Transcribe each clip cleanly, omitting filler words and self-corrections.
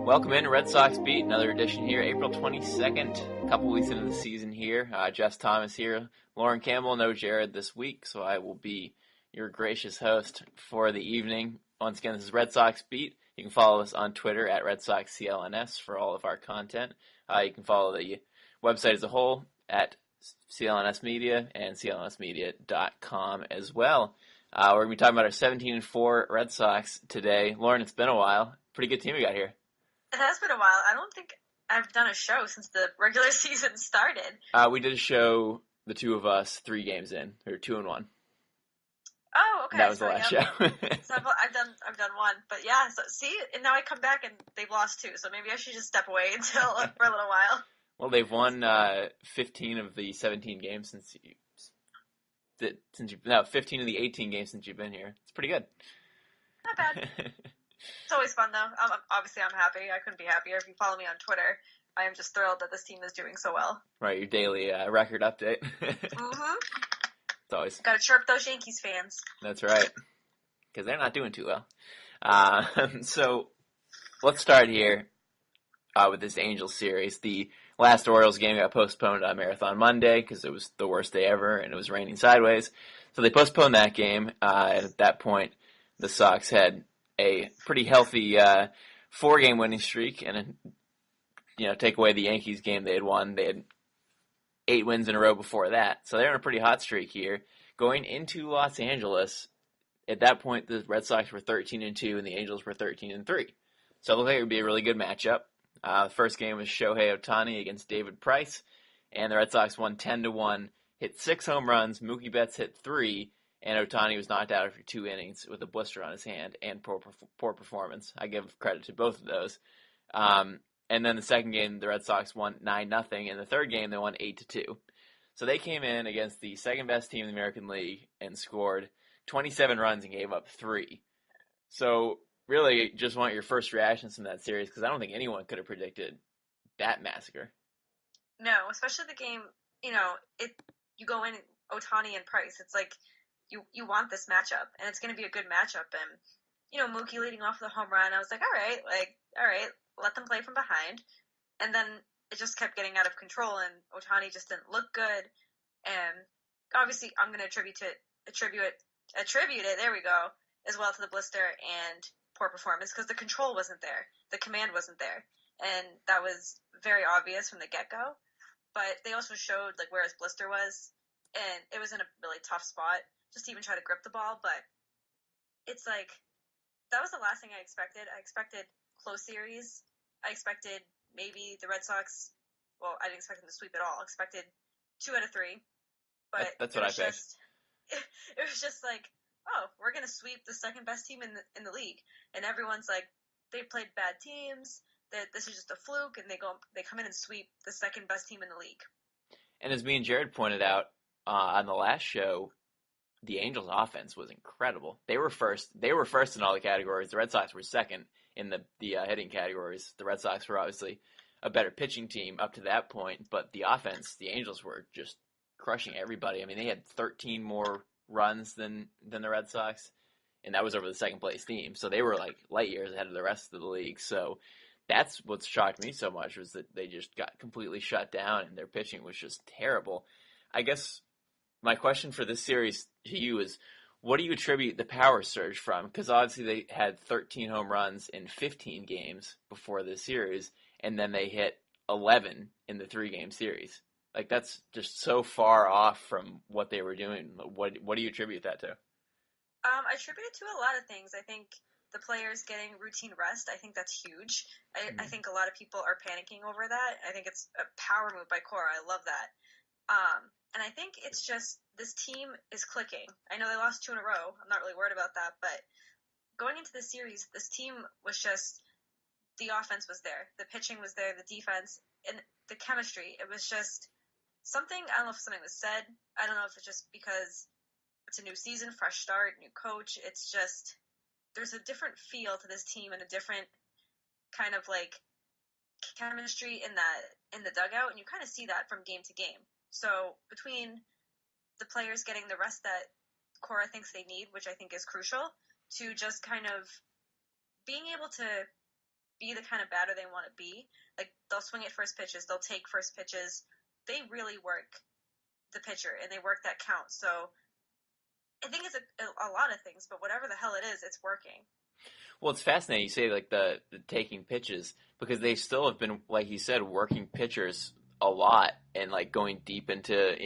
Welcome in Red Sox Beat, another edition here, April 22nd, a couple weeks into the season here. Jess Thomas here, Lauren Campbell, no Jared this week, so I will be your gracious host for the evening. Once again, this is Red Sox Beat. You can follow us on Twitter at RedSoxCLNS for all of our content. You can follow the website as a whole at CLNS Media and clnsmedia.com as well. We're going to be talking about our 17-4 Red Sox today. Lauren, it's been a while. Pretty good team we got here. It has been a while. I don't think I've done a show since the regular season started. We did a show, the two of us, 3 games in. We were 2-1. Oh, okay. That was the last show. So I've done one, but yeah. So see, and now I come back and they've lost 2. So maybe I should just step away for a little while. Well, they've won 15 of the 17 games since 15 of the 18 games since you've been here. It's pretty good. Not bad. It's always fun, though. Obviously, I'm happy. I couldn't be happier. If you follow me on Twitter, I am just thrilled that this team is doing so well. Right, your daily record update. Mm-hmm. It's always gotta chirp those Yankees fans. That's right, because they're not doing too well. So let's start here with this Angels series. The last Orioles game got postponed on Marathon Monday because it was the worst day ever and it was raining sideways. So they postponed that game. And at that point, the Sox had a pretty healthy 4-game winning streak, and take away the Yankees game they had won, they had 8 wins in a row before that. So they're on a pretty hot streak here. Going into Los Angeles, at that point the Red Sox were 13-2 and the Angels were 13-3. So it looked like it would be a really good matchup. The first game was Shohei Ohtani against David Price, and the Red Sox won 10-1, hit 6 home runs, Mookie Betts hit 3, and Ohtani was knocked out after 2 innings with a blister on his hand and poor performance. I give credit to both of those. And then the second game, the Red Sox won 9-0, and the third game they won 8-2. So they came in against the second-best team in the American League and scored 27 runs and gave up 3. So really just want your first reactions from that series, because I don't think anyone could have predicted that massacre. No, especially the game, you go in Ohtani and Price. It's like you want this matchup, and it's going to be a good matchup. And, Mookie leading off with a home run, I was like, all right, let them play from behind. And then it just kept getting out of control, and Ohtani just didn't look good. And obviously I'm going to attribute it, there we go, as well to the blister and poor performance, because the control wasn't there. The command wasn't there. And that was very obvious from the get-go. But they also showed where his blister was, and it was in a really tough spot just to even try to grip the ball. But it's that was the last thing I expected. I expected close series. I expected maybe the Red Sox. Well, I didn't expect them to sweep at all. I expected 2 out of 3. But that's what I picked. It was just we're gonna sweep the second best team in the league, and everyone's they played bad teams. That this is just a fluke, and they come in and sweep the second best team in the league. And as me and Jared pointed out on the last show, the Angels' offense was incredible. They were first in all the categories. The Red Sox were second in the hitting categories. The Red Sox were obviously a better pitching team up to that point, but the offense, the Angels were just crushing everybody. I mean, they had 13 more runs than the Red Sox, and that was over the second place team. So they were light years ahead of the rest of the league. So that's what shocked me so much, was that they just got completely shut down and their pitching was just terrible. I guess my question for this series to you is, what do you attribute the power surge from? Because obviously they had 13 home runs in 15 games before this series, and then they hit 11 in the 3-game series. That's just so far off from what they were doing. What do you attribute that to? I attribute it to a lot of things. I think the players getting routine rest, I think that's huge. I think a lot of people are panicking over that. I think it's a power move by Cora. I love that. And I think it's just this team is clicking. I know they lost 2 in a row. I'm not really worried about that. But going into the series, this team was just, the offense was there. The pitching was there, the defense, and the chemistry. It was just something, I don't know if something was said. I don't know if it's just because it's a new season, fresh start, new coach. It's just, there's a different feel to this team and a different kind of chemistry in the dugout, and you kind of see that from game to game. So between the players getting the rest that Cora thinks they need, which I think is crucial, to just kind of being able to be the kind of batter they want to be. Like, they'll swing at first pitches, they'll take first pitches. They really work the pitcher, and they work that count. So I think it's a lot of things, but whatever the hell it is, it's working. Well, it's fascinating you say like the taking pitches because they still have been, like you said, working pitchers a lot and like going deep into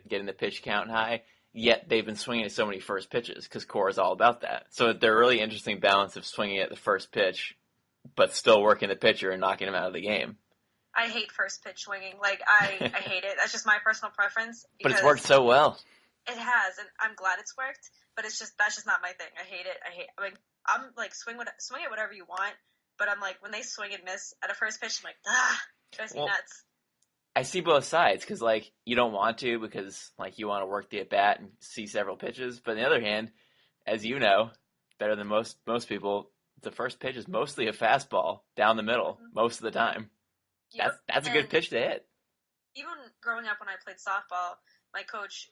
getting the pitch count high. Yet they've been swinging at so many first pitches because core is all about that. So they're a really interesting balance of swinging at the first pitch, but still working the pitcher and knocking him out of the game. I hate first pitch swinging. Like, I hate it. That's just my personal preference. But it's worked so well. It has, and I'm glad it's worked. But that's just not my thing. I hate it. I'm like swing it whatever you want. But I'm like, when they swing and miss at a first pitch, I'm like, it drives me nuts. I see both sides because like you don't want to because like you want to work the at bat and see several pitches. But on the other hand, as you know, better than most people, the first pitch is mostly a fastball down the middle most of the time. Yep. That's a good pitch to hit. Even growing up when I played softball, my coach,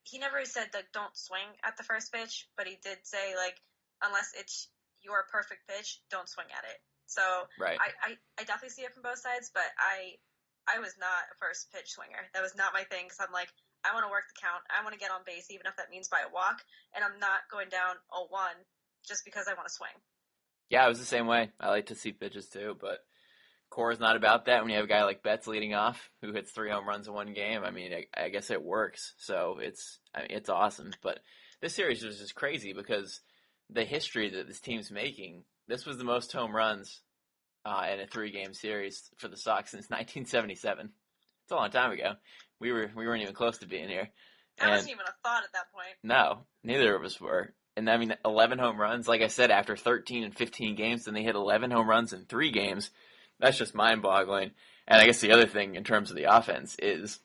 he never said like don't swing at the first pitch, but he did say like unless it's your perfect pitch, don't swing at it. So right. I definitely see it from both sides, but I was not a first pitch swinger. That was not my thing because I'm like, I want to work the count. I want to get on base, even if that means by a walk, and I'm not going down 0-1 just because I want to swing. Yeah, I was the same way. I like to see pitches too, but core is not about that. When you have a guy like Betts leading off who hits 3 home runs in one game, I mean, I guess it works. So it's awesome. But this series was just crazy because the history that this team's making, this was the most home runs in a 3-game series for the Sox since 1977. It's a long time ago. We weren't even close to being here. That wasn't even a thought at that point. No, neither of us were. And I mean, 11 home runs. Like I said, after 13 and 15 games, then they hit 11 home runs in 3 games. That's just mind-boggling. And I guess the other thing in terms of the offense is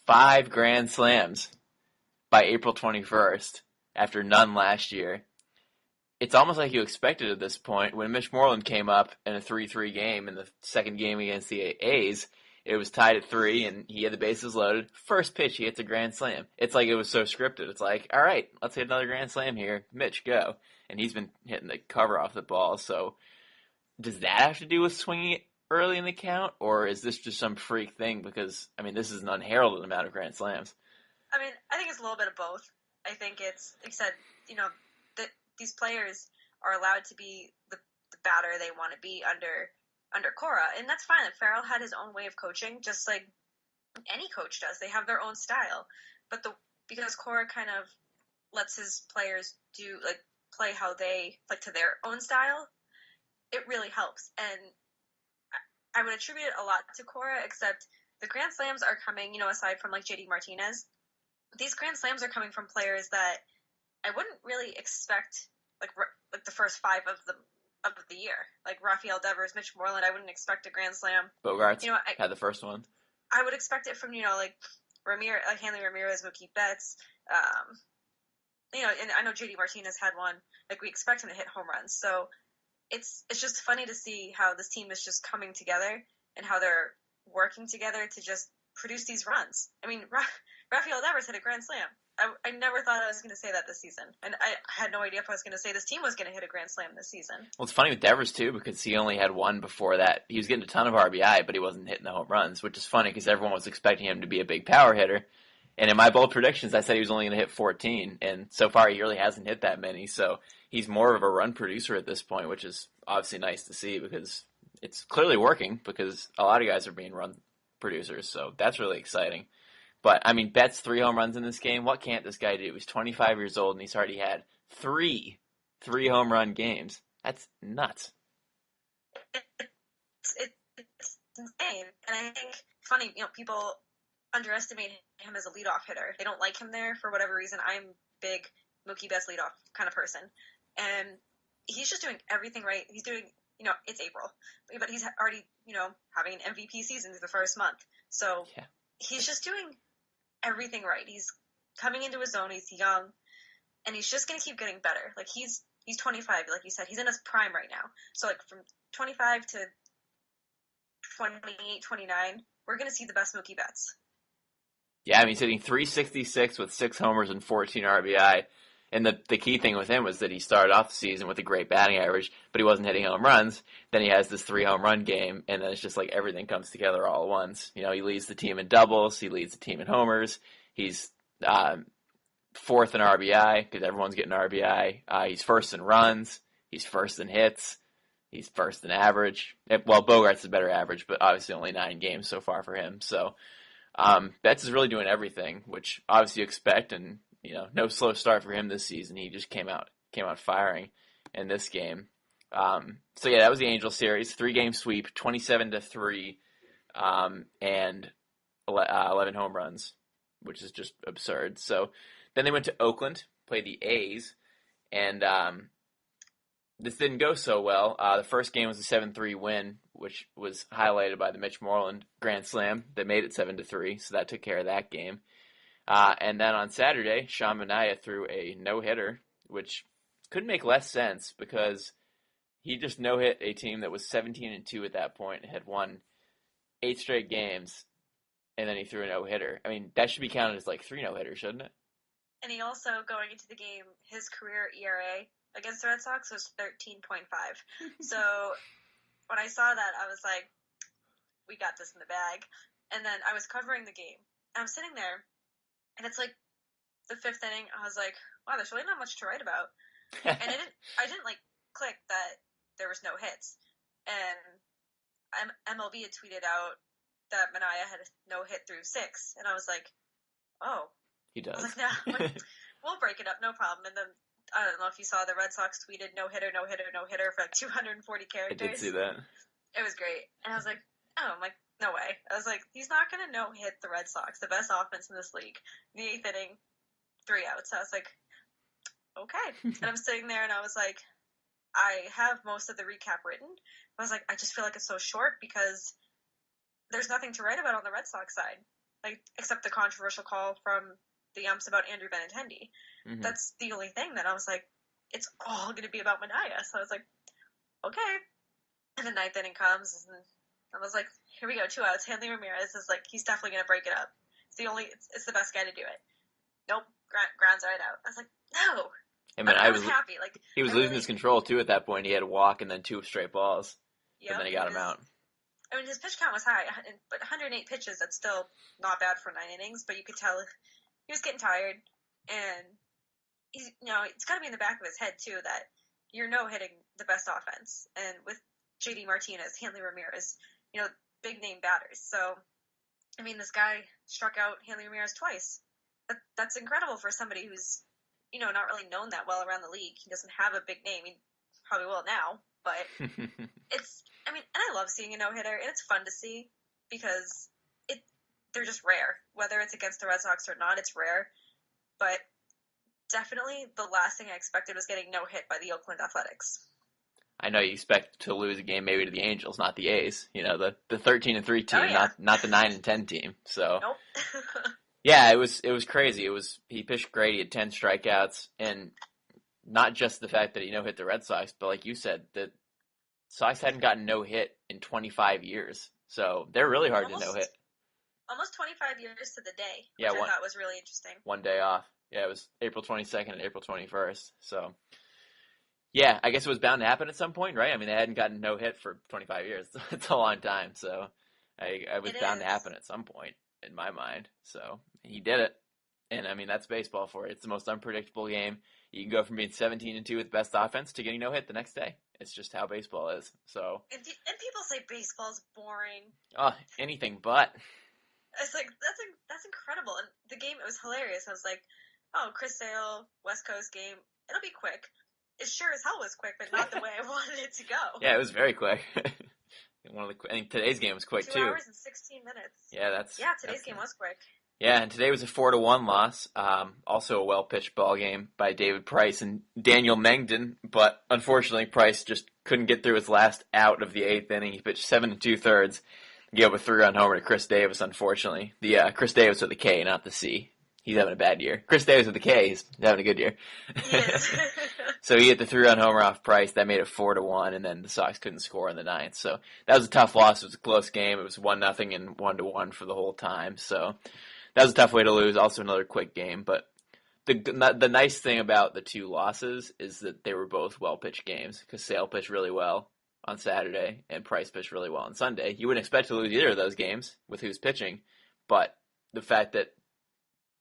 5 grand slams by April 21st after none last year. It's almost like you expected at this point. When Mitch Moreland came up in a 3-3 game in the second game against the A's, it was tied at 3, and he had the bases loaded. First pitch, he hits a grand slam. It's like it was so scripted. It's like, all right, let's hit another grand slam here. Mitch, go. And he's been hitting the cover off the ball. So does that have to do with swinging it early in the count, or is this just some freak thing? Because, I mean, this is an unheralded amount of grand slams. I mean, I think it's a little bit of both. I think it's, like I said, that these players are allowed to be the batter they want to be under Cora, and that's fine. Farrell had his own way of coaching, just like any coach does. They have their own style, but because Cora kind of lets his players play how they like to their own style, it really helps. And I would attribute it a lot to Cora, except the grand slams are coming, aside from like JD Martinez, these grand slams are coming from players that I wouldn't really expect, like the first 5 of the year, like Rafael Devers, Mitch Moreland. I wouldn't expect a grand slam. Bogarts had the first one. I would expect it from like Ramirez, like Hanley Ramirez, Mookie Betts. And I know JD Martinez had one. Like, we expect him to hit home runs. So it's just funny to see how this team is just coming together and how they're working together to just produce these runs. I mean, Rafael Devers hit a grand slam. I never thought I was going to say that this season. And I had no idea if I was going to say this team was going to hit a grand slam this season. Well, it's funny with Devers, too, because he only had one before that. He was getting a ton of RBI, but he wasn't hitting the home runs, which is funny because everyone was expecting him to be a big power hitter. And in my bold predictions, I said he was only going to hit 14, and so far he really hasn't hit that many. So he's more of a run producer at this point, which is obviously nice to see because it's clearly working because a lot of guys are being run producers. So that's really exciting. But, I mean, Betts 3 home runs in this game. What can't this guy do? He's 25 years old, and he's already had 3 home run games. That's nuts. It's insane. And I think, funny, people underestimate him as a leadoff hitter. They don't like him there for whatever reason. I'm big Mookie Betts leadoff kind of person. And he's just doing everything right. He's doing, it's April. But he's already, having an MVP season through the first month. So yeah. He's just doing everything right. He's coming into his own. He's young, and he's just going to keep getting better. Like, he's 25, like you said. He's in his prime right now. So, like, from 25 to 28, 29, we're going to see the best Mookie Betts. Yeah, I mean, he's hitting .366 with 6 homers and 14 RBI. And the key thing with him was that he started off the season with a great batting average, but he wasn't hitting home runs. Then he has this 3-home run game, and then it's just like everything comes together all at once. You know, he leads the team in doubles, he leads the team in homers, he's fourth in RBI because everyone's getting RBI. He's first in runs, he's first in hits, he's first in average. Well, Bogart's a better average, but obviously only 9 games so far for him. So Betts is really doing everything, which obviously you expect, and you know, no slow start for him this season. He just came out firing in this game. So yeah, that was the Angels series, 3-game sweep, 27-3, and 11 home runs, which is just absurd. So then they went to Oakland, played the A's, and this didn't go so well. The first game was a 7-3 win, which was highlighted by the Mitch Moreland grand slam that made it 7-3. So that took care of that game. And then on Saturday, Sean Manaea threw a no-hitter, which couldn't make less sense because he just no-hit a team that was 17-2 at that point and had won 8 straight games, and then he threw a no-hitter. I mean, that should be counted as like 3 no-hitters, shouldn't it? And he also, going into the game, his career ERA against the Red Sox was 13.5. So when I saw that, I was like, we got this in the bag. And then I was covering the game, and I'm sitting there, and it's like the 5th inning. I was like, wow, there's really not much to write about. And I didn't like click that there was no hits. And MLB had tweeted out that Manaea had no hit through 6, and I was like, oh. He does. I was like, no, we'll break it up, no problem. And then I don't know if you saw the Red Sox tweeted no hitter for like 240 characters. I did see that. It was great, and I was like, oh, I'm like, no way. I was like, he's not going to no-hit the Red Sox, the best offense in this league. In the 8th inning, 3 outs. I was like, okay. And I'm sitting there, and I was like, I have most of the recap written. I was like, I just feel like it's so short because there's nothing to write about on the Red Sox side, like except the controversial call from the umps about Andrew Benintendi. Mm-hmm. That's the only thing that I was like, it's all going to be about Manaea. So I was like, okay. And the 9th inning comes, and I was like, here we go, 2 outs. Hanley Ramirez is like, he's definitely going to break it up. It's the best guy to do it. Nope, grounds right out. I was like, no. I was happy. Like, he was losing his control too at that point. He had a walk and then 2 straight balls. Yep, but then he got him out. I mean, his pitch count was high, but 108 pitches, that's still not bad for 9 innings, but you could tell he was getting tired, and he's, you know, it's got to be in the back of his head too that you're no-hitting the best offense, and with JD Martinez, Hanley Ramirez, you know, big name batters. So, I mean, this guy struck out Hanley Ramirez twice. That's incredible for somebody who's, you know, not really known that well around the league. He doesn't have a big name. He probably will now, but I mean, and I love seeing a no-hitter, and it's fun to see because they're just rare. Whether it's against the Red Sox or not, it's rare. But definitely the last thing I expected was getting no-hit by the Oakland Athletics. I know you expect to lose a game maybe to the Angels, not the A's. You know, the 13-3 team, not the 9-10 team. So nope. Yeah, it was crazy. He pitched great. He had 10 strikeouts, and not just the fact that he no-hit the Red Sox, but like you said, the Sox hadn't gotten no-hit in 25 years. So they're really hard to no-hit. Almost 25 years to the day, which I thought was really interesting. 1 day off. Yeah, it was April 22nd and April 21st. So, yeah, I guess it was bound to happen at some point, right? I mean, they hadn't gotten no-hit for 25 years. It's a long time, so I was bound to happen at some point in my mind. So he did it. And, I mean, that's baseball for you. It's the most unpredictable game. You can go from being 17-2 with the best offense to getting no-hit the next day. It's just how baseball is. So. And people say baseball's boring. Oh, anything but. It's like, that's incredible. And the game, it was hilarious. I was like, oh, Chris Sale, West Coast game, it'll be quick. It sure as hell was quick, but not the way I wanted it to go. Yeah, it was very quick. I think today's game was quick, 2 too. 2 hours and 16 minutes. Yeah, today's game was quick. Yeah, and today was a 4-1 loss. Also a well-pitched ball game by David Price and Daniel Mengden, but unfortunately Price just couldn't get through his last out of the 8th inning. He pitched 7 2/3. Gave up a 3-run homer to Chris Davis, unfortunately. The Chris Davis with the K, not the C. He's having a bad year. Chris Davis with the K, he's having a good year. Yes. So he hit the 3-run homer off Price. That made it 4-1, and then the Sox couldn't score in the 9th. So that was a tough loss. It was a close game. It was 1-0 and 1-1 for the whole time. So that was a tough way to lose. Also another quick game. But The nice thing about the two losses is that they were both well-pitched games because Sale pitched really well on Saturday and Price pitched really well on Sunday. You wouldn't expect to lose either of those games with who's pitching, but the fact that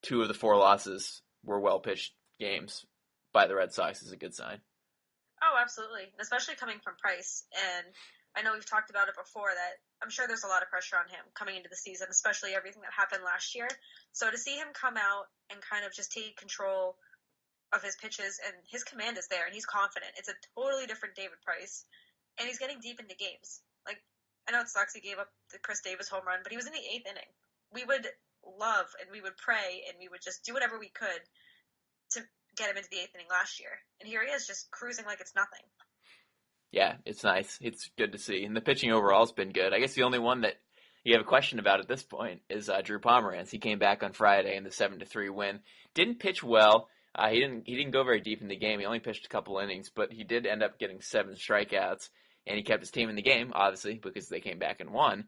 two of the four losses were well-pitched games by the Red Sox is a good sign. Oh, absolutely. Especially coming from Price. And I know we've talked about it before that I'm sure there's a lot of pressure on him coming into the season, especially everything that happened last year. So to see him come out and kind of just take control of his pitches, and his command is there and he's confident. It's a totally different David Price. And he's getting deep into games. Like, I know it sucks he gave up the Chris Davis home run, but he was in the 8th inning. We would love and we would pray and we would just do whatever we could to get him into the 8th inning last year. And here he is just cruising like it's nothing. Yeah, it's nice. It's good to see. And the pitching overall has been good. I guess the only one that you have a question about at this point is Drew Pomeranz. He came back on Friday in the 7-3 win. Didn't pitch well. He didn't go very deep in the game. He only pitched a couple innings, but he did end up getting 7 strikeouts, and he kept his team in the game, obviously, because they came back and won.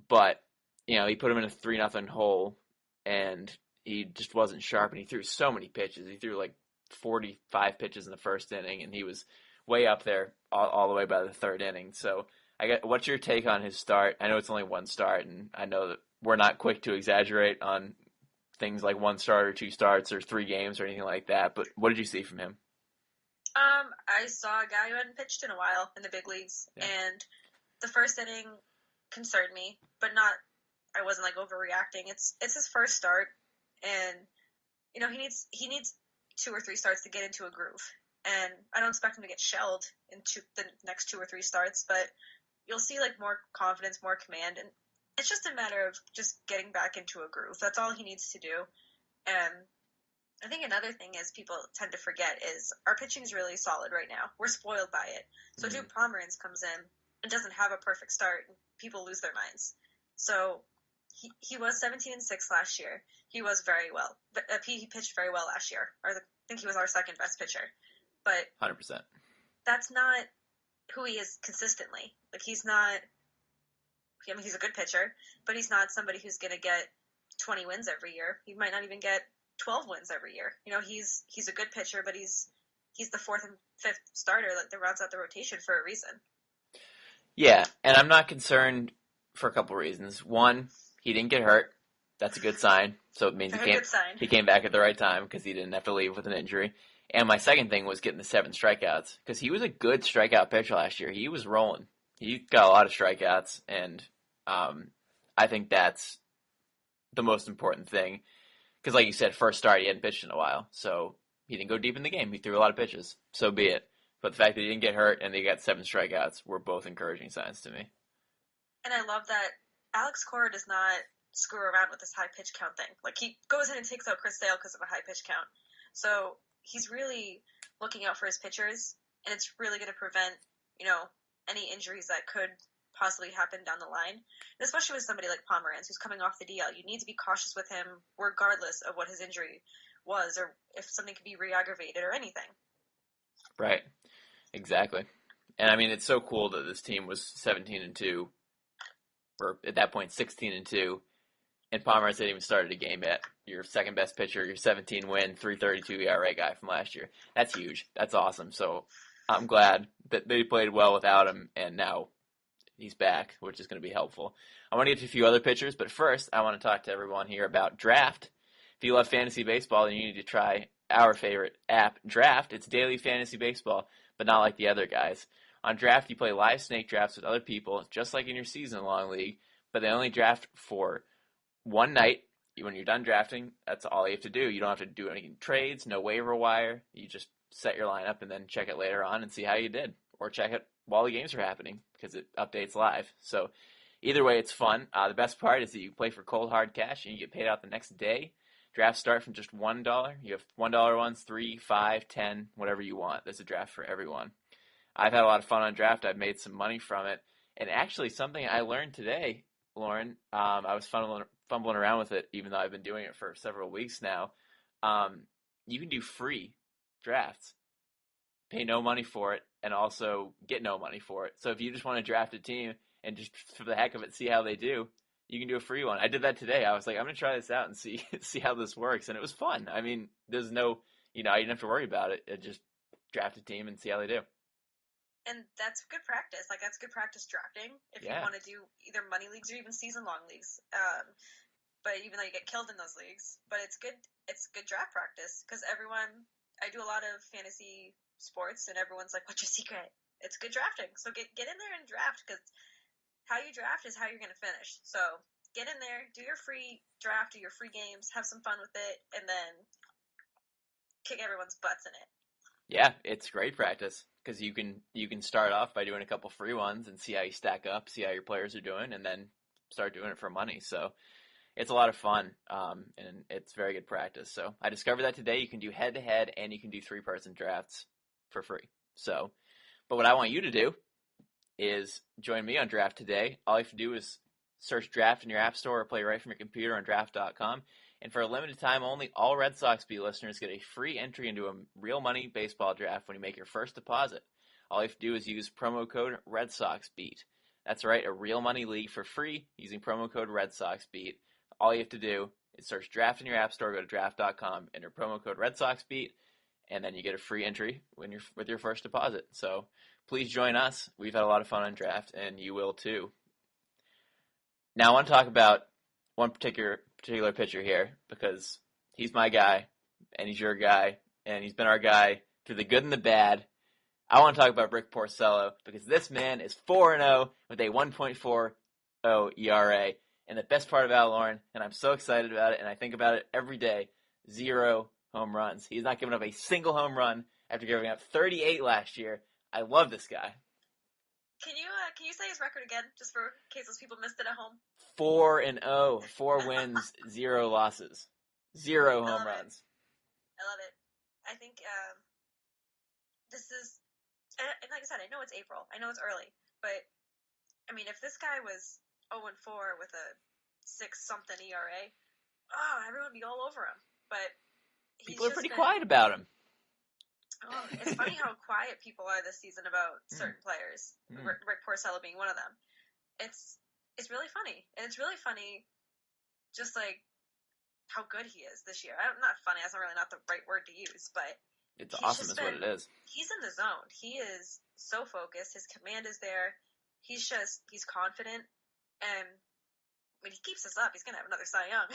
But, he put him in a 3-0 hole, and he just wasn't sharp, and he threw so many pitches. He threw like 45 pitches in the first inning, and he was way up there all the way by the 3rd inning. So, what's your take on his start? I know it's only one start, and I know that we're not quick to exaggerate on things like 1 start or 2 starts or 3 games or anything like that, but what did you see from him? I saw a guy who hadn't pitched in a while in the big leagues, and the first inning concerned me, but I wasn't like overreacting. It's his first start, and he needs 2 or 3 starts to get into a groove, and I don't expect him to get shelled in the next 2 or 3 starts, but you'll see like more confidence, more command, and it's just a matter of just getting back into a groove. That's all he needs to do. And I think another thing is people tend to forget is our pitching is really solid right now. We're spoiled by it. So Drew Pomeranz comes in and doesn't have a perfect start, and people lose their minds. So he was 17-6 last year. He was very well. He pitched very well last year. I think he was our second best pitcher. But 100%. That's not who he is consistently. Like he's not. I mean, he's a good pitcher, but he's not somebody who's going to get 20 wins every year. He might not even get 12 wins every year. He's a good pitcher, but he's the 4th and 5th starter that rounds out the rotation for a reason. Yeah, and I'm not concerned for a couple reasons. One, he didn't get hurt. That's a good sign. So it means he came back at the right time because he didn't have to leave with an injury. And my second thing was getting the 7 strikeouts because he was a good strikeout pitcher last year. He was rolling. He got a lot of strikeouts, and I think that's the most important thing. Because like you said, first start, he hadn't pitched in a while. So he didn't go deep in the game. He threw a lot of pitches. So be it. But the fact that he didn't get hurt and they got 7 strikeouts were both encouraging signs to me. And I love that Alex Cora does not screw around with this high pitch count thing. Like he goes in and takes out Chris Sale because of a high pitch count. So he's really looking out for his pitchers, and it's really going to prevent, any injuries that could possibly happen down the line, and especially with somebody like Pomeranz who's coming off the DL. You need to be cautious with him regardless of what his injury was or if something could be re-aggravated or anything. Right. Exactly. And I mean, it's so cool that this team was 17-2, or at that point 16-2, and Pomeranz hadn't even started a game yet. Your second best pitcher, your 17-win, 3.32 ERA guy from last year. That's huge. That's awesome. So I'm glad that they played well without him, and now he's back, which is going to be helpful. I want to get to a few other pitchers, but first I want to talk to everyone here about Draft. If you love fantasy baseball, then you need to try our favorite app, Draft. It's daily fantasy baseball, but not like the other guys. On Draft, you play live snake drafts with other people, just like in your season-long league, but they only draft for one night. When you're done drafting, that's all you have to do. You don't have to do any trades, no waiver wire. You just set your lineup and then check it later on and see how you did, or check it while the games are happening because it updates live. So either way, it's fun. The best part is that you play for cold hard cash and you get paid out the next day. Drafts start from just $1. You have $1 ones, 3, 5, 10, whatever you want. There's a draft for everyone. I've had a lot of fun on Draft. I've made some money from it. And actually, something I learned today, Lauren, I was fumbling around with it, even though I've been doing it for several weeks now. You can do free drafts, pay no money for it, and also get no money for it. So if you just want to draft a team and just for the heck of it see how they do, You can do a free one. I did that today. I was like, I'm gonna try this out and see see how this works, and it was fun. I mean, there's no, you didn't have to worry about it. Just draft a team and see how they do. And that's good practice. Like, that's good practice drafting if you Yeah. want to do either money leagues or even season-long leagues. But even though you get killed in those leagues, but it's good. It's good draft practice because I do a lot of fantasy sports, and everyone's like, "What's your secret?" It's good drafting. So get in there and draft because how you draft is how you're gonna finish. So get in there, do your free draft, do your free games, have some fun with it, and then kick everyone's butts in it. Yeah, it's great practice because you can start off by doing a couple free ones and see how you stack up, see how your players are doing, and then start doing it for money. So it's a lot of fun, and it's very good practice. So I discovered that today. You can do head to head, and you can do 3-person drafts for free. So, but what I want you to do is join me on Draft today. All you have to do is search Draft in your app store or play right from your computer on draft.com. And for a limited time only, all Red Sox Beat listeners get a free entry into a real money baseball draft when you make your first deposit. All you have to do is use promo code Red Sox Beat. That's right, a real money league for free using promo code Red Sox Beat. All you have to do is search Draft in your app store, go to draft.com, enter promo code Red Sox Beat, and then you get a free entry with your first deposit. So please join us. We've had a lot of fun on Draft, and you will too. Now I want to talk about one particular pitcher here because he's my guy, and he's your guy, and he's been our guy through the good and the bad. I want to talk about Rick Porcello because this man is 4-0 with a 1.40 ERA. And the best part about Lauren, and I'm so excited about it, and I think about it every day, 0 home runs. He's not given up a single home run after giving up 38 last year. I love this guy. Can you say his record again, just for in case those people missed it at home? 4-0, 4 wins, 0 losses, 0 home runs. I love it. I think this is, and like I said, I know it's April. I know it's early, but I mean, if this guy was 0-4 with a 6-something ERA, everyone would be all over him. But people are pretty quiet about him. Oh, it's funny how quiet people are this season about certain players. Rick Porcello being one of them. It's really funny, and it's really funny, just like how good he is this year. Not funny. That's really not the right word to use, but it's awesome. Is what it is. He's in the zone. He is so focused. His command is there. He's confident, and when he keeps this up, he's gonna have another Cy Young.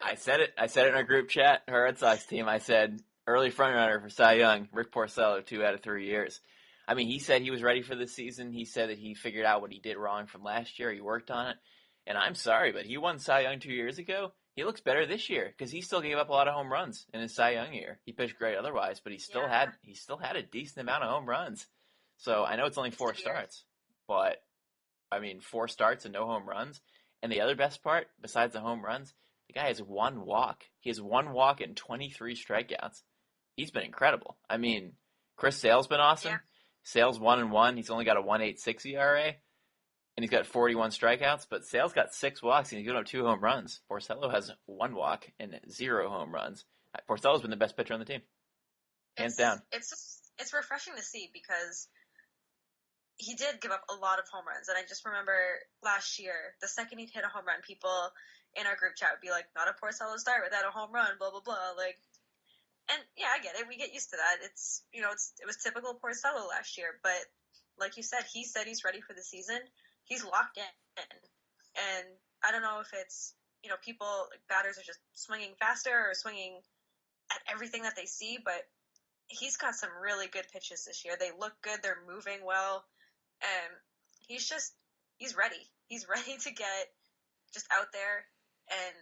I said it in our group chat, our Red Sox team. I said, early frontrunner for Cy Young, Rick Porcello, 2 out of 3 years. I mean, he said he was ready for this season. He said that he figured out what he did wrong from last year. He worked on it. And I'm sorry, but he won Cy Young 2 years ago. He looks better this year because he still gave up a lot of home runs in his Cy Young year. He pitched great otherwise, but he still had a decent amount of home runs. So I know it's only 4 starts, but I mean, 4 starts and no home runs. And the other best part, besides the home runs, the guy has 1 walk. He has 1 walk and 23 strikeouts. He's been incredible. I mean, Chris Sale's been awesome. Yeah. Sale's 1-1. He's only got a 1.86 ERA, and he's got 41 strikeouts. But Sale's got 6 walks, and he's given up 2 home runs. Porcello has 1 walk and 0 home runs. Porcello's been the best pitcher on the team, hands down. It's refreshing to see because he did give up a lot of home runs, and I just remember last year, the second he'd hit a home run, people in our group chat would be like, "Not a Porcello start without a home run," blah blah blah, like. And yeah, I get it. We get used to that. It was typical Porcello last year, but like you said he's ready for the season. He's locked in, and I don't know if it's batters are just swinging faster or swinging at everything that they see, but he's got some really good pitches this year. They look good. They're moving well, and he's ready. He's ready to get just out there, and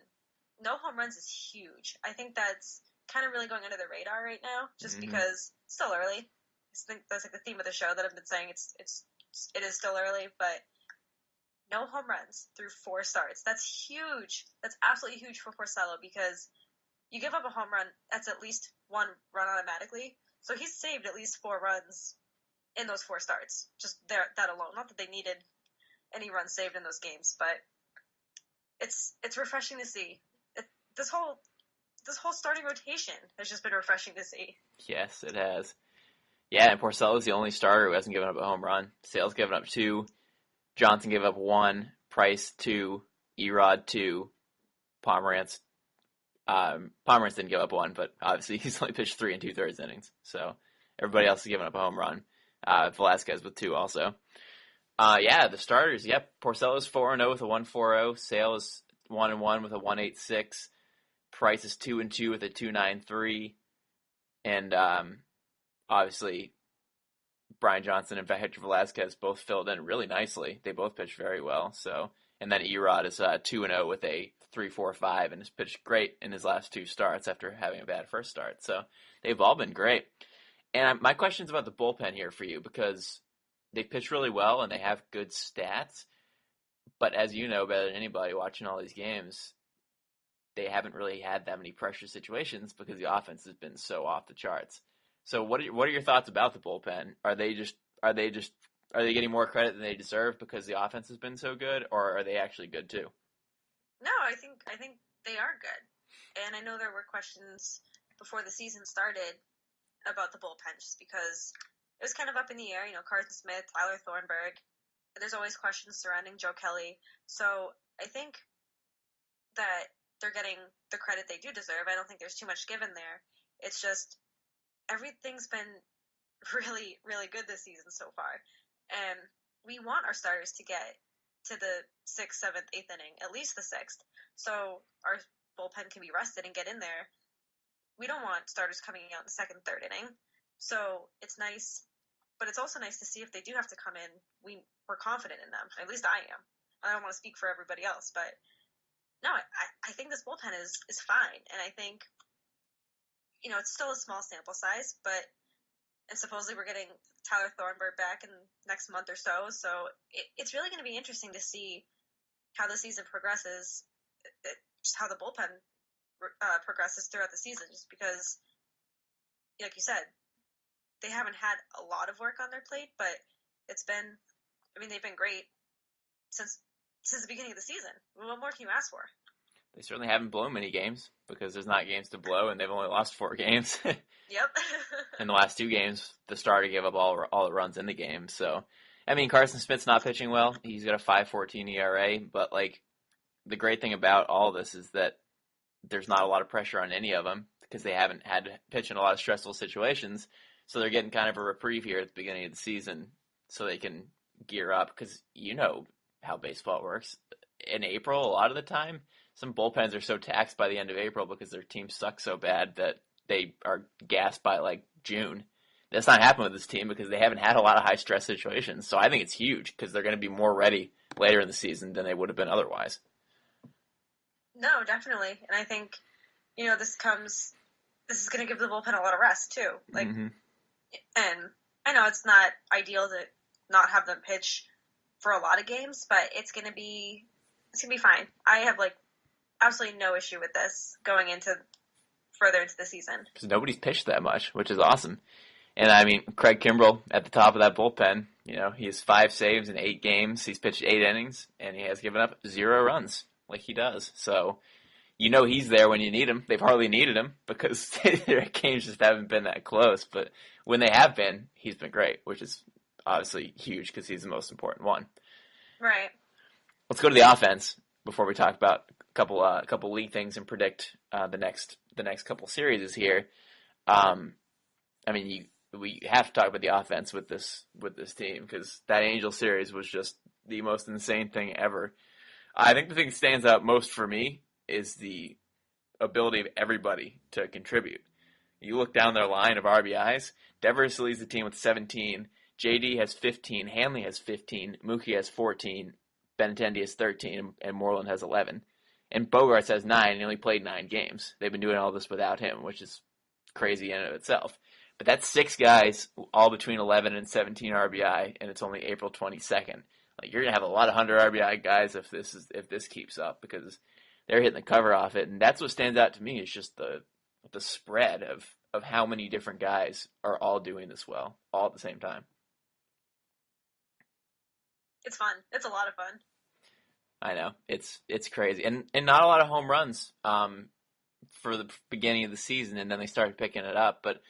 no home runs is huge. I think that's kind of really going under the radar right now, just because it's still early. I think that's like the theme of the show that I've been saying. It is still early, but no home runs through 4 starts. That's huge. That's absolutely huge for Porcello because you give up a home run, that's at least 1 run automatically. So he's saved at least 4 runs in those 4 starts, just that alone. Not that they needed any runs saved in those games, but it's refreshing to see. This whole starting rotation has just been refreshing to see. Yes, it has. Yeah, and Porcello's the only starter who hasn't given up a home run. Sale's given up 2. Johnson gave up 1. Price 2. Erod 2, Pomerantz. Pomerantz didn't give up one, but obviously he's only pitched 3 2/3 innings. So everybody else has given up a home run. Velasquez with 2 also. The starters. Yep, Porcello's 4-0 with a 1.40. Sale is 1-1 with a 1.86. Price is 2-2 with a 2.93. And obviously, Brian Johnson and Hector Velasquez both filled in really nicely. They both pitched very well. So, and then Erod is 2-0 with a 3.45 and has pitched great in his last 2 starts after having a bad first start. So they've all been great. And my question's about the bullpen here for you because they pitch really well and they have good stats. But as you know better than anybody watching all these games, they haven't really had that many pressure situations because the offense has been so off the charts. So what are your thoughts about the bullpen? Are they getting more credit than they deserve because the offense has been so good, or are they actually good too? No, I think they are good. And I know there were questions before the season started about the bullpen just because it was kind of up in the air. Carson Smith, Tyler Thornburg. There's always questions surrounding Joe Kelly. So I think that they're getting the credit they do deserve. I don't think there's too much given there. It's just everything's been really, really good this season so far. And we want our starters to get to the 6th, 7th, 8th inning, at least the 6th, so our bullpen can be rested and get in there. We don't want starters coming out in the 2nd, 3rd inning. So it's nice, but it's also nice to see if they do have to come in, we're confident in them. At least I am. I don't want to speak for everybody else, but no, I think this bullpen is fine. And I think, it's still a small sample size, and supposedly we're getting Tyler Thornburg back in next month or so. So it's really going to be interesting to see how the season progresses, just how the bullpen progresses throughout the season, just because, like you said, they haven't had a lot of work on their plate, but they've been great since the beginning of the season. What more can you ask for? They certainly haven't blown many games because there's not games to blow, and they've only lost 4 games. Yep. In the last 2 games, the starter gave up all the runs in the game. So, Carson Smith's not pitching well. He's got a 5.14 ERA, but the great thing about all this is that there's not a lot of pressure on any of them because they haven't had to pitch in a lot of stressful situations. So they're getting kind of a reprieve here at the beginning of the season so they can gear up because you know how baseball works. In April, a lot of the time, some bullpens are so taxed by the end of April because their teams suck so bad that they are gassed by June. That's not happening with this team because they haven't had a lot of high stress situations. So I think it's huge because they're going to be more ready later in the season than they would have been otherwise. No, definitely. And I think, this is going to give the bullpen a lot of rest too. And I know it's not ideal to not have them pitch for a lot of games, but it's going to be fine. I have absolutely no issue with this going further into the season. Because nobody's pitched that much, which is awesome. And Craig Kimbrell at the top of that bullpen, he has 5 saves in 8 games. He's pitched 8 innings, and he has given up 0 runs like he does. So, he's there when you need him. They've hardly needed him because their games just haven't been that close. But when they have been, he's been great, which is obviously huge because he's the most important one. Right. Let's go to the offense before we talk about a couple league things and predict the next couple series here. We have to talk about the offense with this team because that Angel series was just the most insane thing ever. I think the thing that stands out most for me is the ability of everybody to contribute. You look down their line of RBIs. Devers leads the team with 17. JD has 15. Hanley has 15. Mookie has 14. Benintendi has 13. And Moreland has 11. And Bogarts has 9 and he only played 9 games. They've been doing all this without him, which is crazy in and of itself. But that's 6 guys, all between 11 and 17 RBI, and it's only April 22nd. You're gonna have a lot of 100 RBI guys if this keeps up because they're hitting the cover off it, and that's what stands out to me is just the spread of how many different guys are all doing this well, all at the same time. It's fun. It's a lot of fun. I know it's crazy, and not a lot of home runs for the beginning of the season, and then they started picking it up, but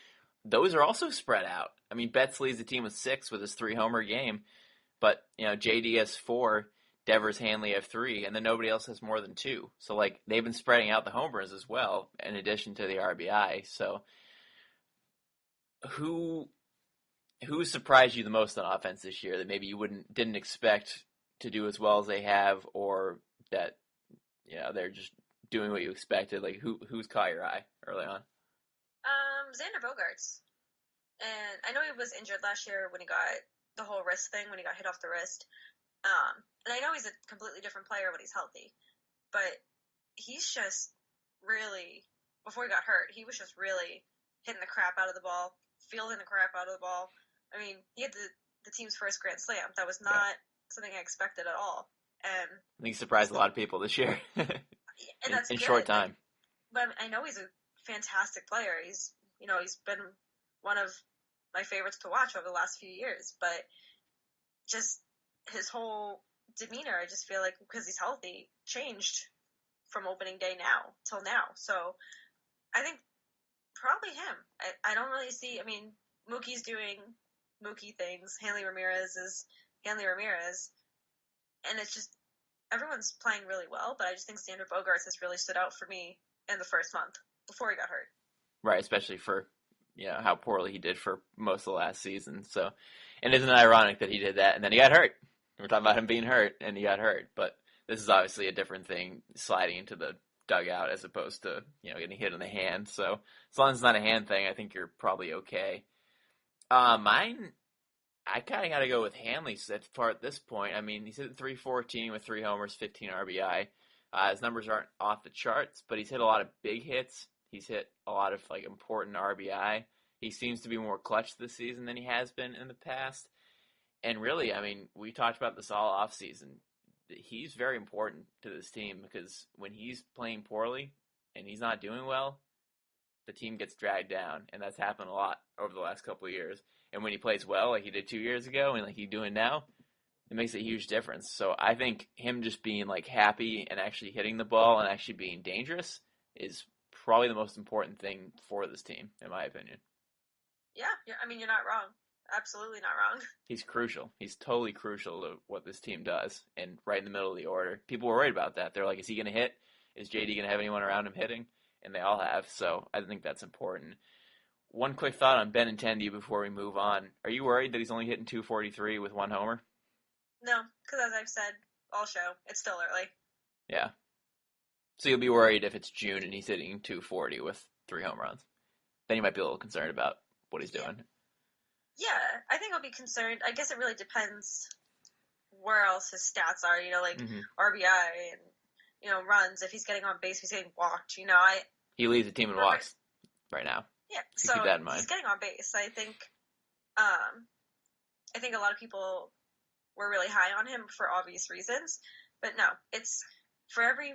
those are also spread out. Betts leads the team with 6 with his 3-homer game, but JD has 4. Devers, Hanley have 3, and then nobody else has more than 2. So, like, they've been spreading out the homers as well, in addition to the RBI. So, who surprised you the most on offense this year that maybe you didn't expect to do as well as they have, or that they're just doing what you expected? Like, who's caught your eye early on? Xander Bogaerts. And I know he was injured last year when he got the whole wrist thing, when he got hit off the wrist. And I know he's a completely different player when he's healthy. But he's just really, before he got hurt, he was just really hitting the crap out of the ball, fielding the crap out of the ball. I mean, he had the team's first grand slam. That was not something I expected at all. And I think he surprised a lot of people this year and that's in good. short time. But I know he's a fantastic player. He's been one of my favorites to watch over the last few years. But just his whole demeanor, I just feel like because he's healthy, changed from opening day till now. So I think probably him. I don't really see. I mean, Mookie's doing Mookie things. Hanley Ramirez is Hanley Ramirez, and it's just everyone's playing really well. But I just think Xander Bogaerts has really stood out for me in the first month before he got hurt. Right, especially for how poorly he did for most of the last season. So, and isn't it ironic that he did that and then he got hurt? We're talking about him being hurt and he got hurt, but this is obviously a different thing, sliding into the dugout as opposed to getting hit in the hand. So as long as it's not a hand thing, I think you're probably okay. Mine, I kind of got to go with Hanley at this point. I mean, he's hit 314 with 3 homers, 15 RBI. His numbers aren't off the charts, but he's hit a lot of big hits. He's hit a lot of important RBI. He seems to be more clutch this season than he has been in the past. And really, I mean, we talked about this all offseason. He's very important to this team because when he's playing poorly and he's not doing well, the team gets dragged down, and that's happened a lot over the last couple of years. And when he plays well, like he did 2 years ago, and like he's doing now, it makes a huge difference. So I think him just being happy and actually hitting the ball and actually being dangerous is probably the most important thing for this team, in my opinion. Yeah, I mean, you're not wrong. Absolutely not wrong. He's crucial. He's totally crucial to what this team does, and right in the middle of the order. People were worried about that. They're like, is he going to hit? Is JD going to have anyone around him hitting? And they all have, so I think that's important. One quick thought on Benintendi before we move on. Are you worried that he's only hitting 243 with 1 homer? No, because as I've said all show, it's still early. Yeah. So you'll be worried if it's June and he's hitting 240 with 3 home runs. Then you might be a little concerned about what he's doing. Yeah, I think I'll be concerned. I guess it really depends where else his stats are, RBI and, runs, if he's getting on base, if he's getting walked, He leads the team in walks right now. Yeah, so keep that in mind. He's getting on base. I think a lot of people were really high on him for obvious reasons, but no, it's for every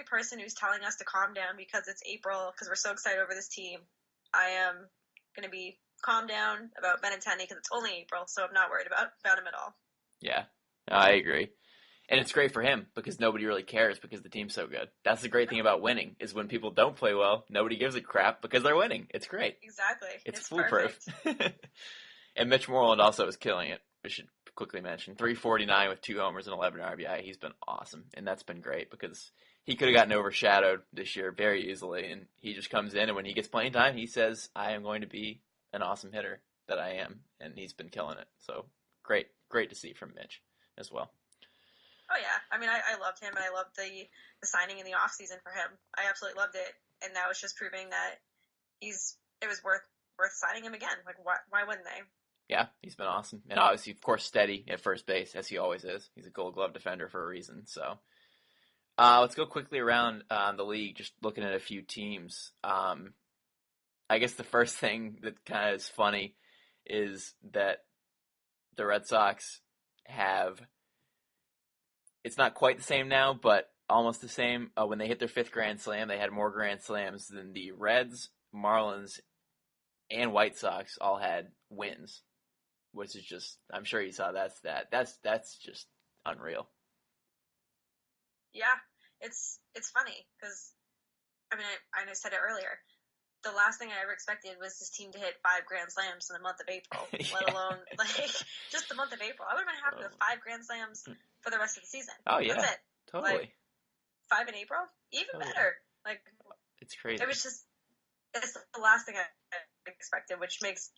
person who's telling us to calm down because it's April, because we're so excited over this team, I am going to be calm down about Benintendi because it's only April, so I'm not worried about him at all. Yeah, I agree. And it's great for him because nobody really cares because the team's so good. That's the great thing about winning is when people don't play well, nobody gives a crap because they're winning. It's great. Exactly. It's foolproof. And Mitch Moreland also is killing it. We should quickly mention 349 with 2 homers and 11 RBI. He's been awesome, and that's been great because he could have gotten overshadowed this year very easily, and he just comes in, and when he gets playing time, he says, I am going to be an awesome hitter that I am, and he's been killing it. So great to see from Mitch as well. Oh, yeah. I mean, I loved him, and I loved the signing in the offseason for him. I absolutely loved it, and now it's just proving that it was worth signing him again. Like, why wouldn't they? Yeah, he's been awesome. And obviously, of course, steady at first base, as he always is. He's a Gold Glove defender for a reason. So let's go quickly around the league, just looking at a few teams. I guess the first thing that kind of is funny is that the Red Sox have – it's not quite the same now, but almost the same. When they hit their 5th Grand Slam, they had more Grand Slams than the Reds, Marlins, and White Sox all had wins, which is just, I'm sure you saw that stat. That's just unreal. Yeah, it's funny because, I mean, I said it earlier. The last thing I ever expected was this team to hit 5 Grand Slams in the month of April, let alone, just the month of April. I would have been happy with 5 Grand Slams for the rest of the season. Oh, yeah. That's it. Totally. Like, 5 in April? Even better. Like, it's crazy. It was just, it's the last thing I expected, which makes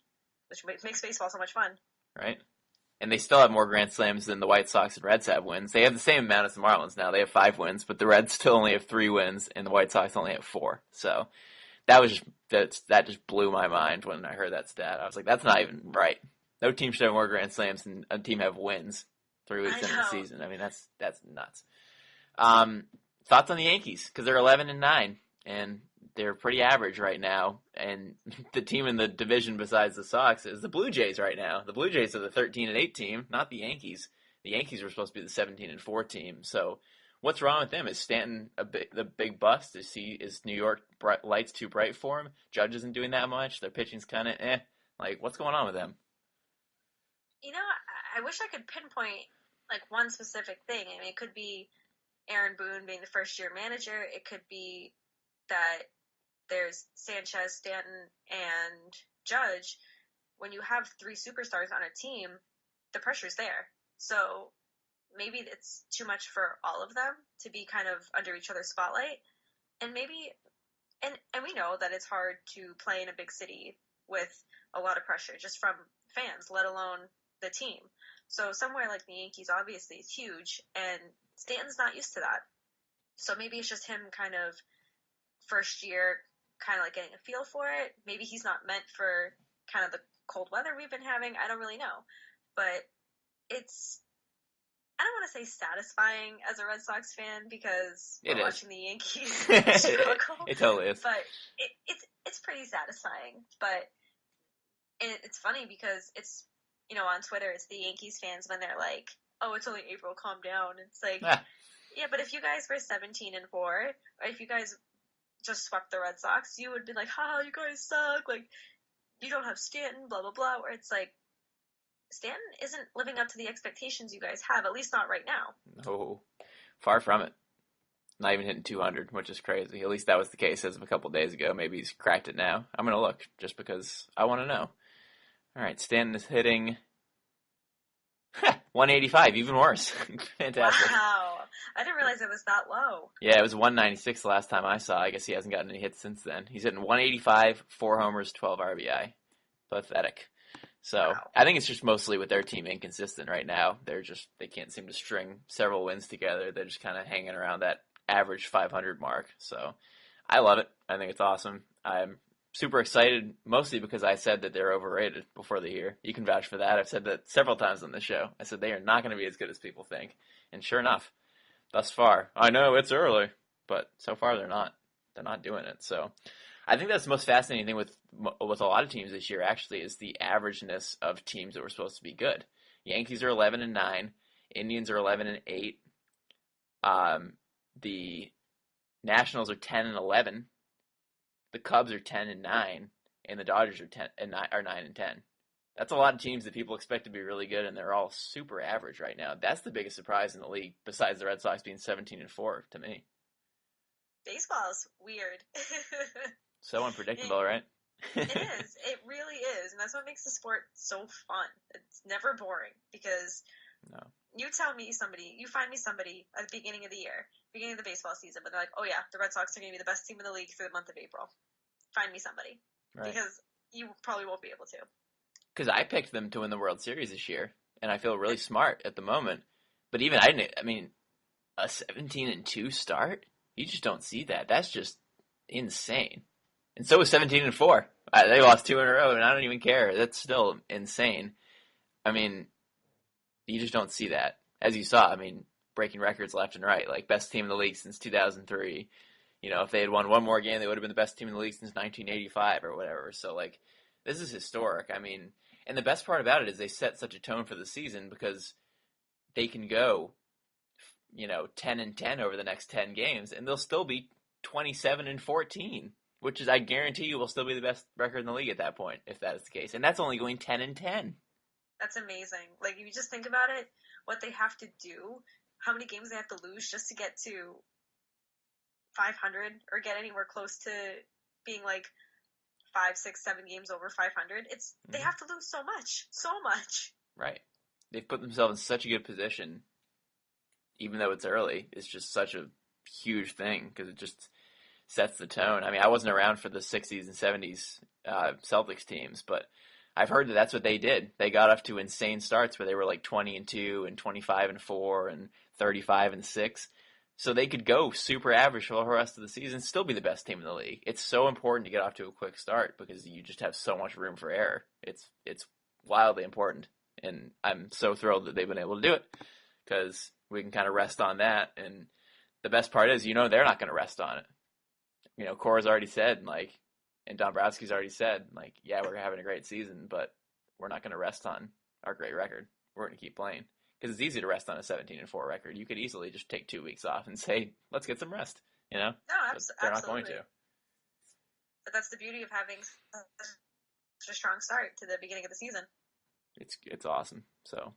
baseball so much fun. Right. And they still have more Grand Slams than the White Sox and Reds have wins. They have the same amount as the Marlins now. They have 5 wins, but the Reds still only have 3 wins, and the White Sox only have 4. So that just blew my mind when I heard that stat. I was like, that's not even right. No team should have more Grand Slams than a team have wins 3 weeks into the season. I mean, that's nuts. Thoughts on the Yankees? Because they're 11-9, and they're pretty average right now. And the team in the division besides the Sox is the Blue Jays right now. The Blue Jays are the 13-8 team, not the Yankees. The Yankees were supposed to be the 17-4 team. So what's wrong with them? Is Stanton the big bust? Is New York lights too bright for him? Judge isn't doing that much. Their pitching's kind of eh. Like, what's going on with them? You know, I wish I could pinpoint like one specific thing. I mean, it could be Aaron Boone being the first-year manager. It could be that there's Sanchez, Stanton, and Judge. When you have 3 superstars on a team, the pressure's there. So maybe it's too much for all of them to be kind of under each other's spotlight. And maybe, and we know that it's hard to play in a big city with a lot of pressure just from fans, let alone the team. So somewhere like the Yankees obviously is huge, and Stanton's not used to that. So maybe it's just him kind of first year, kind of like getting a feel for it. Maybe he's not meant for kind of the cold weather we've been having. I don't really know. But it's, I don't want to say satisfying as a Red Sox fan because we're watching the Yankees struggle. It totally is. But it's pretty satisfying. But it's funny because it's, you know, on Twitter, it's the Yankees fans when they're like, oh, it's only April, calm down. It's like, yeah, but if you guys were 17-4, or if you guys just swept the Red Sox, you would be like, you guys suck. Like, you don't have Stanton, blah, blah, blah. Where it's like, Stanton isn't living up to the expectations you guys have, at least not right now. No, far from it. Not even hitting 200, which is crazy. At least that was the case as of a couple days ago. Maybe he's cracked it now. I'm going to look just because I want to know. All right, Stanton is hitting 185, even worse. Fantastic. Wow. I didn't realize it was that low. Yeah, it was 196 the last time I saw. I guess he hasn't gotten any hits since then. He's hitting 185, 4 homers, 12 RBI. Pathetic. So wow. I think it's just mostly with their team inconsistent right now. They can't seem to string several wins together. They're just kind of hanging around that average 500 mark. So I love it. I think it's awesome. I'm super excited, mostly because I said that they're overrated before the year. You can vouch for that. I've said that several times on this show. I said they are not going to be as good as people think. And sure enough, thus far, I know it's early, but so far they're not. They're not doing it. So I think that's the most fascinating thing with a lot of teams this year, actually, is the averageness of teams that were supposed to be good. Yankees are 11-9. Indians are 11-8. The Nationals are 10-11. The Cubs are 10-9, and the Dodgers are 9-10. That's a lot of teams that people expect to be really good, and they're all super average right now. That's the biggest surprise in the league, besides the Red Sox being 17-4 to me. Baseball's weird. So unpredictable, right? It is. It really is, and that's what makes the sport so fun. It's never boring because you find me somebody at the beginning of the year, beginning of the baseball season, but they're like, oh yeah, the Red Sox are going to be the best team in the league through the month of April. Find me somebody. Right. Because you probably won't be able to. Because I picked them to win the World Series this year, and I feel really smart at the moment. But even a 17-2 start, you just don't see that. That's just insane. And so was 17-4. They lost 2 in a row, and I don't even care. That's still insane. I mean, you just don't see that. As you saw, breaking records left and right, like best team in the league since 2003. You know, if they had won one more game, they would have been the best team in the league since 1985 or whatever. So, this is historic. And the best part about it is they set such a tone for the season because they can go, 10-10 over the next 10 games, and they'll still be 27-14, which is, I guarantee you, will still be the best record in the league at that point, if that is the case. And that's only going 10-10. That's amazing. If you just think about it, what they have to do, how many games they have to lose just to get to 500 or get anywhere close to being 5, 6, 7 games over 500. They have to lose so much. Right. They've put themselves in such a good position even though it's early, is just such a huge thing because it just sets the tone. I mean, I wasn't around for the 60s and 70s Celtics teams, but I've heard that that's what they did. They got off to insane starts where they were like 20-2 and 25-4 and 35-6. So they could go super average for the rest of the season, still be the best team in the league. It's so important to get off to a quick start because you just have so much room for error. It's wildly important, and I'm so thrilled that they've been able to do it because we can kind of rest on that. And the best part is, they're not going to rest on it. Cora's already said, and Dombrowski's already said, yeah, we're having a great season, but we're not going to rest on our great record. We're going to keep playing. Because it's easy to rest on a 17-4 record. You could easily just take 2 weeks off and say, let's get some rest, No, absolutely. They're not going to. But that's the beauty of having such a strong start to the beginning of the season. It's awesome. So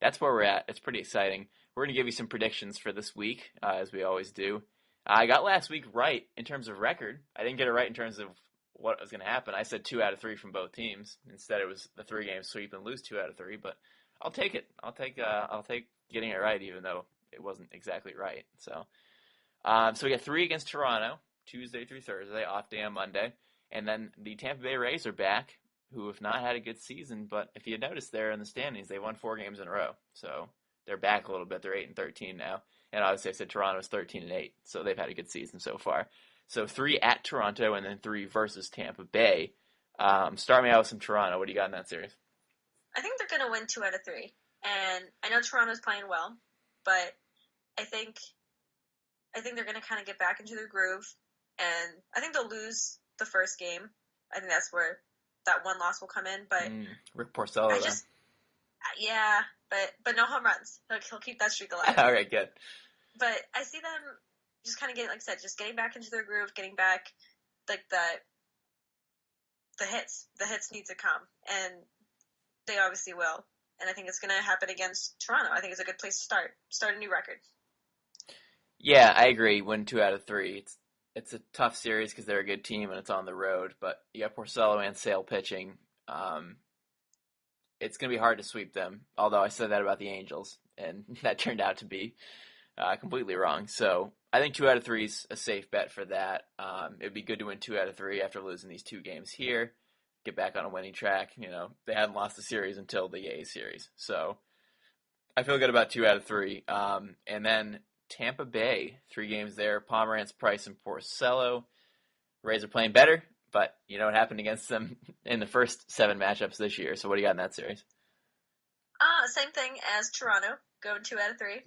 that's where we're at. It's pretty exciting. We're going to give you some predictions for this week, as we always do. I got last week right in terms of record. I didn't get it right in terms of what was going to happen. I said 2 out of 3 from both teams. Instead, it was the 3-game sweep and lose 2 out of 3, but I'll take it. I'll take getting it right, even though it wasn't exactly right. So we got 3 against Toronto, Tuesday through Thursday, off day on Monday. And then the Tampa Bay Rays are back, who have not had a good season. But if you notice there in the standings, they won 4 games in a row. So they're back a little bit. They're 8-13 now. And obviously I said Toronto's 13-8. So they've had a good season so far. So 3 at Toronto and then 3 versus Tampa Bay. Start me out with some Toronto. What do you got in that series? I think they're going to win 2 out of 3. And I know Toronto's playing well, but I think they're going to kind of get back into their groove. And I think they'll lose the first game. I think that's where that one loss will come in. But Rick Porcello, yeah, but no home runs. He'll keep that streak alive. All right, good. But I see them just kind of getting, like I said, just getting back into their groove, getting back, like, the hits. The hits need to come. And they obviously will. And I think it's going to happen against Toronto. I think it's a good place to start a new record. Yeah, I agree. Win 2 out of 3. It's a tough series because they're a good team and it's on the road. But you got Porcello and Sale pitching. It's going to be hard to sweep them. Although I said that about the Angels, and that turned out to be completely wrong. So I think 2 out of 3 is a safe bet for that. It'd be good to win 2 out of 3 after losing these 2 games here. Get back on a winning track. They hadn't lost the series until the A's series. So I feel good about 2 out of 3. And then Tampa Bay, 3 games there. Pomerantz, Price, and Porcello. Rays are playing better, but you know what happened against them in the first 7 matchups this year. So what do you got in that series? Same thing as Toronto. Going 2 out of 3.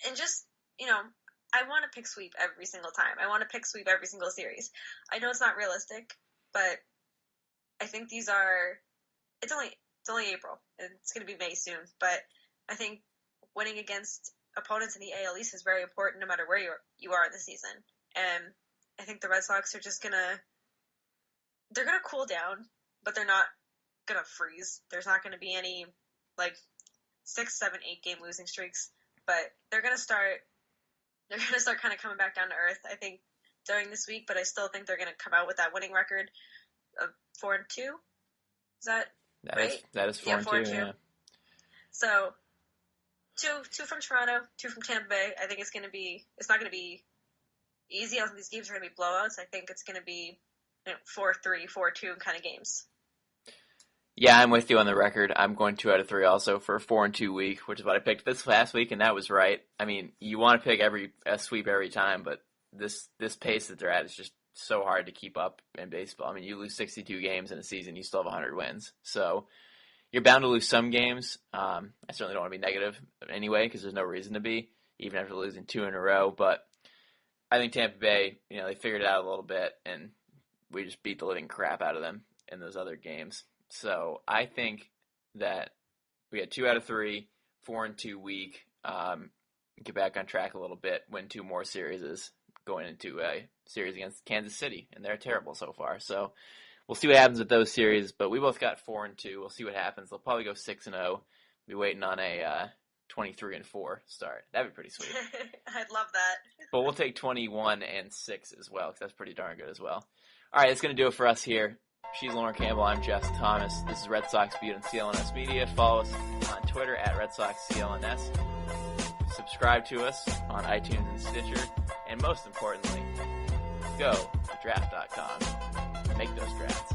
And just, I want to pick sweep every single time. I want to pick sweep every single series. I know it's not realistic, but I think it's only April. It's going to be May soon, but I think winning against opponents in the AL East is very important no matter where you are in the season. And I think the Red Sox are just they're going to cool down, but they're not going to freeze. There's not going to be any 6, 7, 8 game losing streaks, but they're going to start kind of coming back down to earth, I think, during this week, but I still think they're going to come out with that winning record of 4-2. Is that right? That is 4-2, yeah. So, two from Toronto, 2 from Tampa Bay. I think it's not going to be easy. I don't think these games are going to be blowouts. I think it's going to be 4-3, 4-2 kind of games. Yeah, I'm with you on the record. I'm going 2 out of 3 also for a 4-2 week, which is what I picked this last week, and that was right. I mean, you want to pick a sweep every time, but this pace that they're at is just so hard to keep up in baseball. I mean, you lose 62 games in a season, you still have 100 wins. So you're bound to lose some games. I certainly don't want to be negative anyway because there's no reason to be, even after losing 2 in a row. But I think Tampa Bay, they figured it out a little bit, and we just beat the living crap out of them in those other games. So I think that we had 2 out of 3, 4-2 week, get back on track a little bit, win 2 more series, going into a series against Kansas City, and they're terrible so far. So we'll see what happens with those series, but we both got 4-2. We'll see what happens. They'll probably go 6-0. Be waiting on a 23-4 start. That'd be pretty sweet. I'd love that. But we'll take 21-6 as well, because that's pretty darn good as well. All right, that's going to do it for us here. She's Lauren Campbell. I'm Jess Thomas. This is Red Sox Beat on CLNS Media. Follow us on Twitter at Red Sox CLNS. Subscribe to us on iTunes and Stitcher. And most importantly, go to draft.com. Make those drafts.